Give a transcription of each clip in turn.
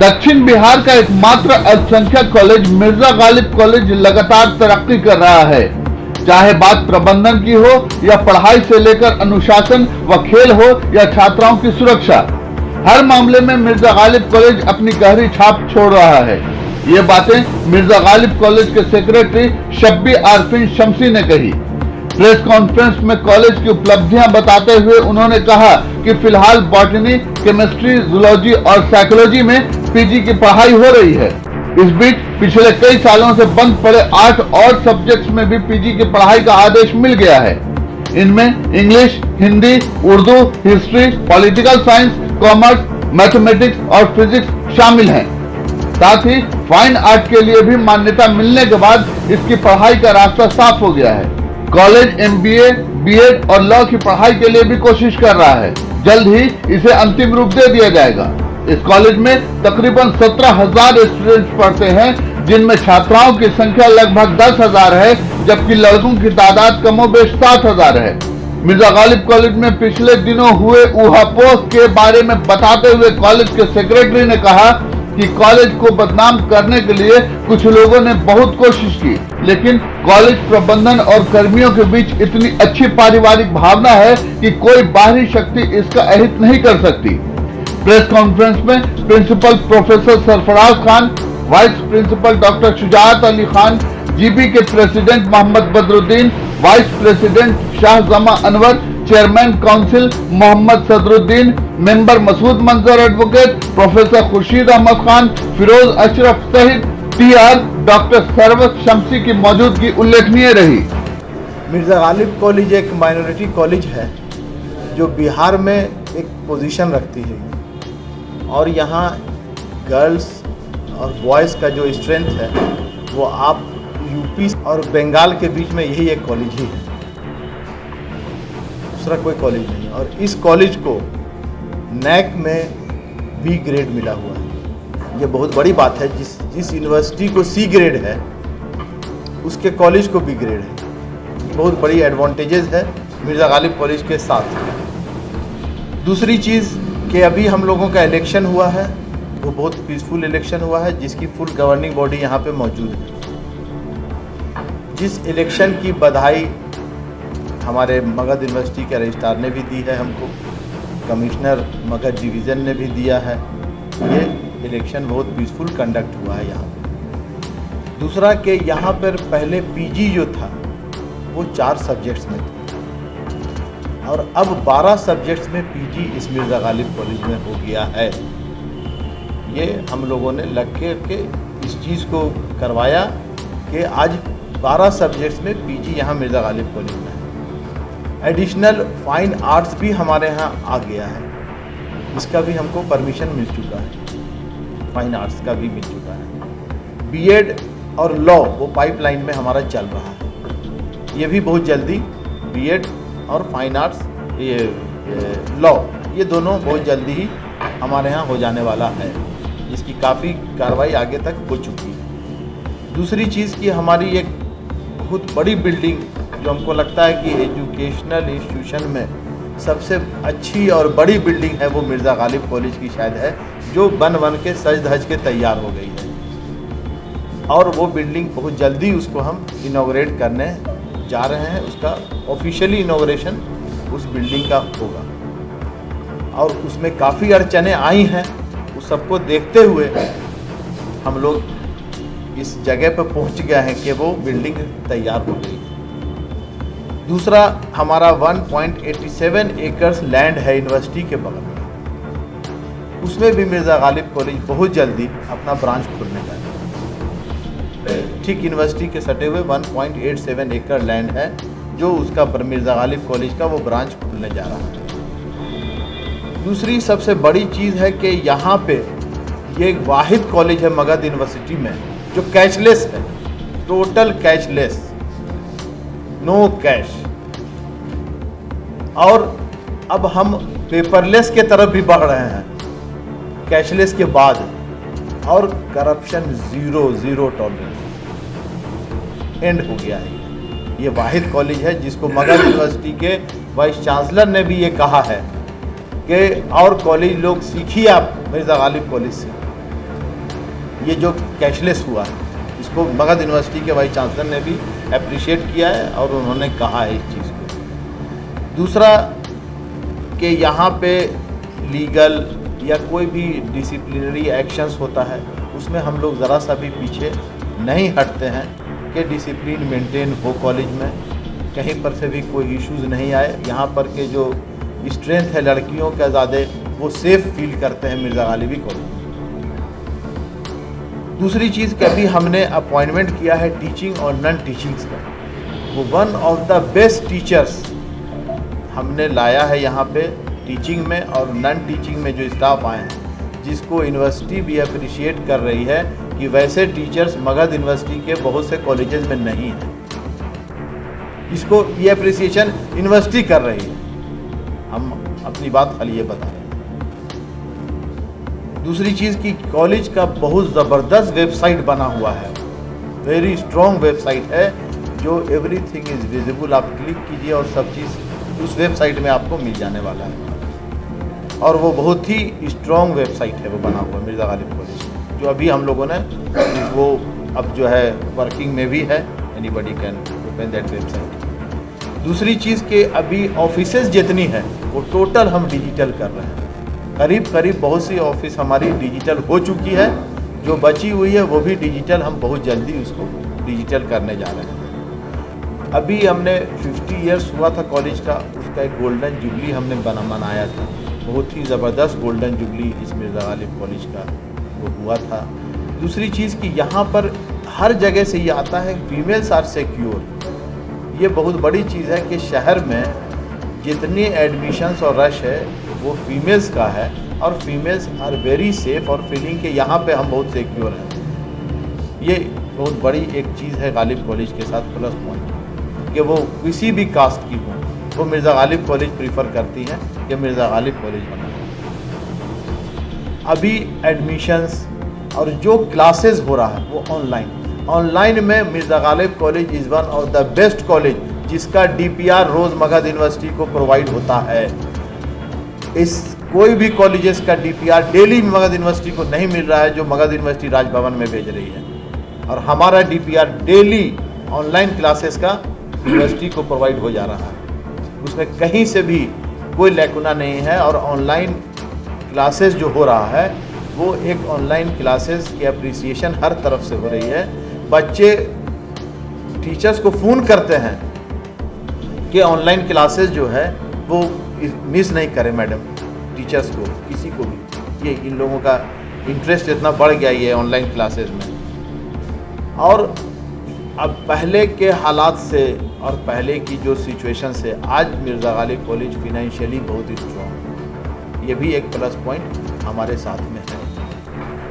दक्षिण बिहार का एकमात्र अल्पसंख्यक कॉलेज मिर्जा गालिब कॉलेज लगातार तरक्की कर रहा है। चाहे बात प्रबंधन की हो या पढ़ाई से लेकर अनुशासन व खेल हो या छात्राओं की सुरक्षा, हर मामले में मिर्जा गालिब कॉलेज अपनी गहरी छाप छोड़ रहा है। ये बातें मिर्जा गालिब कॉलेज के सेक्रेटरी शब्बी आरफिन शमसी ने कही। प्रेस कॉन्फ्रेंस में कॉलेज की उपलब्धियां बताते हुए उन्होंने कहा कि फिलहाल बॉटनी, केमिस्ट्री, जूलॉजी और साइकोलॉजी में पीजी की पढ़ाई हो रही है। इस बीच पिछले कई सालों से बंद पड़े 8 और सब्जेक्ट्स में भी पीजी की पढ़ाई का आदेश मिल गया है। इनमें English, Hindi, Urdu, history, political science, commerce, mathematics और फिजिक्स शामिल हैं। साथ ही फाइन आर्ट के लिए भी मान्यता मिलने के बाद इसकी पढ़ाई का रास्ता साफ हो गया है। कॉलेज एमबीए, बीएड और लॉ की पढ़ाई के लिए भी कोशिश कर रहा है। जल्द ही इसे अंतिम रूप दे दिया जाएगा। इस कॉलेज में तकरीबन 17,000 स्टूडेंट्स पढ़ते हैं, जिनमें छात्राओं की संख्या लगभग 10,000 है, जबकि लड़कों की तादाद कमोबेश 7,000 है। मिर्जा गालिब कॉलेज में पिछले दिनों हुए ऊहापोह के बारे में बताते हुए कॉलेज के सेक्रेटरी ने कहा कि कॉलेज को बदनाम करने के लिए कुछ लोगों ने बहुत कोशिश की, लेकिन कॉलेज प्रबंधन और कर्मियों के बीच इतनी अच्छी पारिवारिक भावना है कि कोई बाहरी शक्ति इसका अहित नहीं कर सकती। प्रेस कॉन्फ्रेंस में principal professor Sarfaraz Khan, vice principal doctor Shujat Ali Khan, GB के president Mohammad Badruddin, vice president Shahjama Anwar, chairman council Mohammad Sadruddin, member Masood Manzar advocate, professor Khurshid Ahmad Khan, Firoz Ashraf सहित टीआर डॉक्टर सरवत शमसी की मौजूदगी उल्लेखनीय रही। मिर्जा गालिब कॉलेज एक माइनॉरिटी कॉलेज है जो बिहार में एक पोजीशन रखती है और यहाँ गर्ल्स और बॉयज़ का जो स्ट्रेंथ है वो आप यूपी और बंगाल के बीच में यही एक कॉलेज ही है, दूसरा कोई कॉलेज नहीं। और इस कॉलेज को नैक में बी ग्रेड मिला हुआ है। ये बहुत बड़ी बात है। जिस यूनिवर्सिटी को सी ग्रेड है उसके कॉलेज को बी ग्रेड है। बहुत बड़ी एडवांटेजेस है मिर्जा गालिब कॉलेज के साथ। दूसरी चीज़ कि अभी हम लोगों का इलेक्शन हुआ है, वो बहुत पीसफुल इलेक्शन हुआ है, जिसकी फुल गवर्निंग बॉडी यहाँ पे मौजूद है। जिस इलेक्शन की बधाई हमारे मगध यूनिवर्सिटी के रजिस्ट्रार ने भी दी है हमको, कमिश्नर मगध डिवीज़न ने भी दिया है। ये इलेक्शन बहुत पीसफुल कंडक्ट हुआ है यहाँ पे। दूसरा कि यहाँ पर पहले पीजी जो था वो 4 सब्जेक्ट्स में था और अब 12 सब्जेक्ट्स में पीजी इस मिर्जा गालिब कॉलेज में हो गया है। ये हम लोगों ने लग के इस चीज़ को करवाया कि आज 12 सब्जेक्ट्स में पीजी यहाँ मिर्जा गालिब कॉलेज में है। एडिशनल फाइन आर्ट्स भी हमारे यहाँ आ गया है, इसका भी हमको परमिशन मिल चुका है, फाइन आर्ट्स का भी मिल चुका है। बीएड और लॉ वो पाइपलाइन में हमारा चल रहा है। ये भी बहुत जल्दी बीएड और फाइन आर्ट्स, ये लॉ, ये दोनों बहुत जल्दी ही हमारे यहाँ हो जाने वाला है। इसकी काफ़ी कार्रवाई आगे तक हो चुकी है। दूसरी चीज़ कि हमारी एक बहुत बड़ी बिल्डिंग जो हमको लगता है कि एजुकेशनल इंस्टीट्यूशन में सबसे अच्छी और बड़ी बिल्डिंग है वो मिर्जा गालिब कॉलेज की शायद है, जो बन के सज धज के तैयार हो गई है। और वो बिल्डिंग बहुत जल्दी उसको हम इनॉग्रेट करने जा रहे हैं। उसका ऑफिशियली इनॉग्रेशन उस बिल्डिंग का होगा और उसमें काफ़ी अड़चनें आई हैं। उस सबको देखते हुए हम लोग इस जगह पर पहुंच गए हैं कि वो बिल्डिंग तैयार हो गई है। दूसरा, हमारा 1.87 एकर्स लैंड है यूनिवर्सिटी के बगल में, उसमें भी मिर्जा गालिब कॉलेज बहुत जल्दी अपना ब्रांच खोलने का है। ठीक यूनिवर्सिटी के सटे हुए 1.87 एकड़ लैंड है जो उसका मिर्जा गालिब कॉलेज का वो ब्रांच खुलने जा रहा है। दूसरी सबसे बड़ी चीज़ है कि यहाँ पे ये एक वाहिद कॉलेज है मगध यूनिवर्सिटी में जो कैशलेस है, टोटल कैशलेस, नो कैश। और अब हम पेपरलेस के तरफ भी बढ़ रहे हैं कैशलेस के बाद, और करप्शन जीरो टॉलरेंस एंड हो गया है। ये वाहिद कॉलेज है जिसको मगध यूनिवर्सिटी के वाइस चांसलर ने भी ये कहा है कि और कॉलेज लोग सीखिए आप मिर्जा गालिब कॉलेज से। ये जो कैशलेस हुआ है, इसको मगध यूनिवर्सिटी के वाइस चांसलर ने भी अप्रिशिएट किया है और उन्होंने कहा है इस चीज़ को। दूसरा कि यहाँ पे लीगल या कोई भी डिसिप्लिनरी एक्शंस होता है, उसमें हम लोग ज़रा सा भी पीछे नहीं हटते हैं कि डिसिप्लिन मेंटेन हो कॉलेज में, कहीं पर से भी कोई इश्यूज़ नहीं आए। यहाँ पर के जो स्ट्रेंथ है लड़कियों का ज़्यादा, वो सेफ फील करते हैं मिर्ज़ा गालिब कॉलेज। दूसरी चीज़ कि अभी हमने अपॉइंटमेंट किया है टीचिंग और नॉन टीचिंग्स का, वो one of the best teachers हमने लाया है यहाँ पे टीचिंग में और नॉन टीचिंग में जो स्टाफ आए हैं, जिसको यूनिवर्सिटी भी अप्रिशिएट कर रही है कि वैसे टीचर्स मगध यूनिवर्सिटी के बहुत से कॉलेजेस में नहीं हैं। इसको ये अप्रिसिएशन यूनिवर्सिटी कर रही है, हम अपनी बात खाली ये बता रहे हैं। दूसरी चीज़ कि कॉलेज का बहुत ज़बरदस्त वेबसाइट बना हुआ है, वेरी स्ट्रॉन्ग वेबसाइट है, जो एवरीथिंग इज़ विजिबल। आप क्लिक कीजिए और सब चीज़ उस वेबसाइट में आपको मिल जाने वाला है, और वो बहुत ही स्ट्रॉन्ग वेबसाइट है वो बना हुआ मिर्ज़ा गालिब कॉलेज, जो अभी हम लोगों ने वो अब जो है वर्किंग में भी है, anybody can open that website. दूसरी चीज़ कि अभी ऑफिसेज जितनी है वो टोटल हम डिजिटल कर रहे हैं, करीब करीब बहुत सी ऑफिस हमारी डिजिटल हो चुकी है, जो बची हुई है वो भी डिजिटल, हम बहुत जल्दी उसको डिजिटल करने जा रहे हैं। अभी हमने 50 इयर्स हुआ था कॉलेज का, उसका एक गोल्डन जुबली हमने मनाया था, बहुत ही ज़बरदस्त गोल्डन जुबली इस मिर्ज़ा गालिब कॉलेज का वो हुआ था। दूसरी चीज़ कि यहाँ पर हर जगह से ये आता है फीमेल्स आर सिक्योर, ये बहुत बड़ी चीज़ है कि शहर में जितनी एडमिशन्स और रश है वो फीमेल्स का है, और फीमेल्स आर वेरी सेफ और फीलिंग के यहाँ पे हम बहुत सिक्योर हैं। ये बहुत बड़ी एक चीज़ है गालिब कॉलेज के साथ प्लस पॉइंट, कि वो किसी भी कास्ट की हो, वो मिर्ज़ा गालिब कॉलेज प्रीफर करती हैं कि मिर्ज़ा गालिब कॉलेज बना। अभी एडमिशन्स और जो क्लासेस हो रहा है वो ऑनलाइन में Mirza Ghalib college is one of the best college, जिसका DPR रोज़ मगध यूनिवर्सिटी को प्रोवाइड होता है। इस कोई भी कॉलेजेस का DPR डेली मगध यूनिवर्सिटी को नहीं मिल रहा है, जो मगध यूनिवर्सिटी राजभवन में भेज रही है, और हमारा DPR डेली ऑनलाइन क्लासेस का यूनिवर्सिटी को प्रोवाइड हो जा रहा है, उसमें कहीं से भी कोई लैकुना नहीं है। और ऑनलाइन क्लासेस जो हो रहा है वो एक ऑनलाइन क्लासेस की अप्रिसिएशन हर तरफ से हो रही है। बच्चे टीचर्स को फ़ोन करते हैं कि ऑनलाइन क्लासेस जो है वो मिस नहीं करें मैडम, टीचर्स को किसी को भी, ये इन लोगों का इंटरेस्ट इतना बढ़ गया ये ऑनलाइन क्लासेस में। और अब पहले के हालात से और पहले की जो सिचुएशन से आज मिर्ज़ा गालिब कॉलेज फिनेंशियली बहुत स्ट्रॉन्ग, ये भी एक प्लस पॉइंट हमारे साथ में है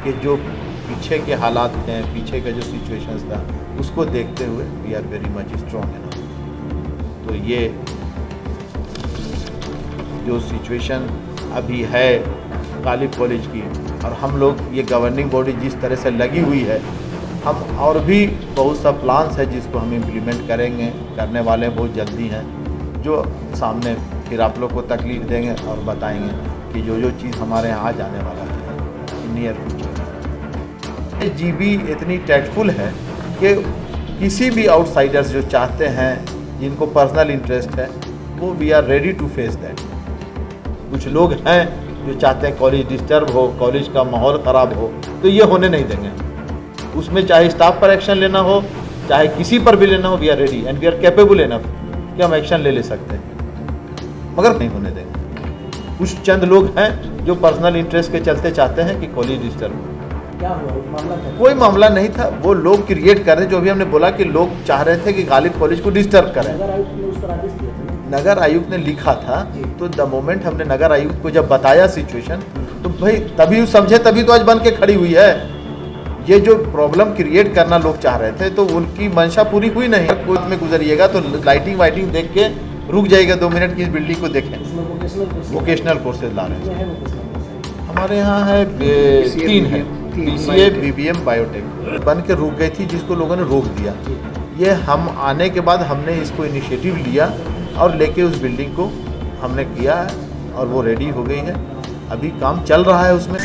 कि जो पीछे के हालात हैं, पीछे का जो सिचुएशंस था, उसको देखते हुए we are very much strong है ना। तो ये जो सिचुएशन अभी है गालिब कॉलेज की, और हम लोग ये गवर्निंग बॉडी जिस तरह से लगी हुई है, हम और भी बहुत सा प्लान्स है जिसको हम इम्प्लीमेंट करेंगे, करने वाले बहुत जल्दी हैं, जो सामने फिर आप लोग को तकलीफ देंगे और बताएंगे कि जो चीज़ हमारे यहाँ आ जाने वाला है नियर फ्यूचर। GB इतनी टैक्टफुल है कि किसी भी आउटसाइडर्स जो चाहते हैं, जिनको पर्सनल इंटरेस्ट है, वो we are ready to face that. कुछ लोग हैं जो चाहते हैं कॉलेज डिस्टर्ब हो, कॉलेज का माहौल ख़राब हो, तो ये होने नहीं देंगे। उसमें चाहे स्टाफ पर एक्शन लेना हो, चाहे किसी पर भी लेना हो, we are ready and we are capable enough कि हम एक्शन ले सकते हैं, मगर नहीं होने देंगे। कुछ चंद लोग हैं जो पर्सनल इंटरेस्ट के चलते चाहते हैं कि कॉलेज डिस्टर्ब हो। क्या हुआ मामला था? कोई मामला नहीं था, वो लोग क्रिएट कर रहे, जो भी हमने बोला कि लोग चाह रहे थे कि गालिब कॉलेज को डिस्टर्ब करें। नगर आयुक्त ने उस पर आदेश दिया था। नगर आयुक्त ने लिखा था, तो द मोमेंट हमने नगर आयुक्त को जब बताया सिचुएशन, तो भाई तभी समझे, तभी तो आज बन के खड़ी हुई है। ये जो प्रॉब्लम क्रिएट करना लोग चाह रहे थे, तो उनकी मंशा पूरी हुई नहीं। कोर्ट में गुजरिएगा तो लाइटिंग वाइटिंग देख के रुक जाइएगा 2 मिनट की, इस बिल्डिंग को देखें। वोकेशनल कोर्सेज ला रहे हैं हमारे यहाँ है, 3 है, BCA, BBM, बायोटेक बन के रुक गई थी, जिसको लोगों ने रोक दिया। ये हम आने के बाद हमने इसको इनिशिएटिव लिया और लेके उस बिल्डिंग को हमने किया है, और वो रेडी हो गई है, अभी काम चल रहा है उसमें।